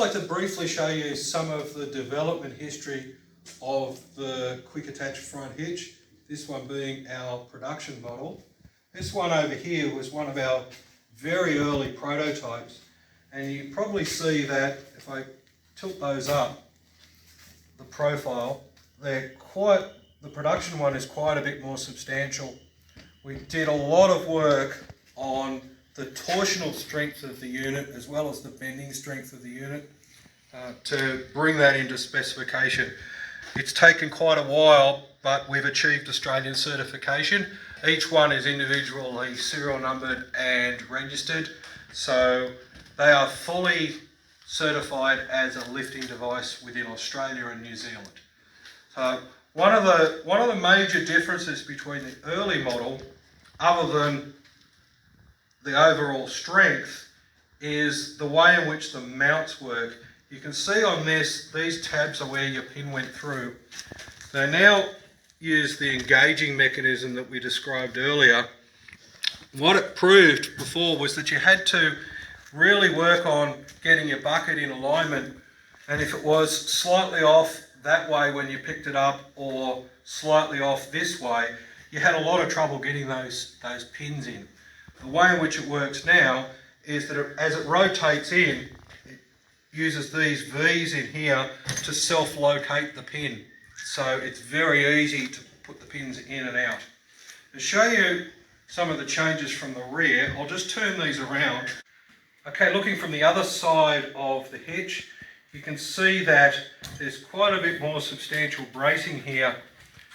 I'd like to briefly show you some of the development history of the quick attach front hitch, this one being our production model. This one over here was one of our very early prototypes, and you probably see that if I tilt those up, the profile, the production one is quite a bit more substantial. We did a lot of work on the torsional strength of the unit as well as the bending strength of the unit to bring that into specification. It's taken quite a while, but we've achieved Australian certification. Each one is individually serial numbered and registered, so they are fully certified as a lifting device within Australia and New Zealand. So one of the major differences between the early model, other than the overall strength, is the way in which the mounts work. You can see on this, these tabs are where your pin went through. They now use the engaging mechanism that we described earlier. What it proved before was that you had to really work on getting your bucket in alignment, and if it was slightly off that way when you picked it up or slightly off this way, you had a lot of trouble getting those pins in. The way in which it works now is that as it rotates in, it uses these V's in here to self-locate the pin. So it's very easy to put the pins in and out. To show you some of the changes from the rear, I'll just turn these around. Okay, looking from the other side of the hitch, you can see that there's quite a bit more substantial bracing here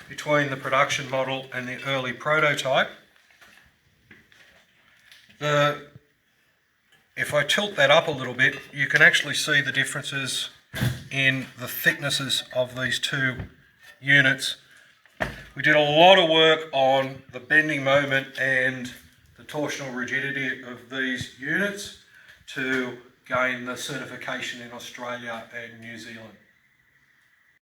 between the production model and the early prototype. If I tilt that up a little bit, you can actually see the differences in the thicknesses of these two units. We did a lot of work on the bending moment and the torsional rigidity of these units to gain the certification in Australia and New Zealand.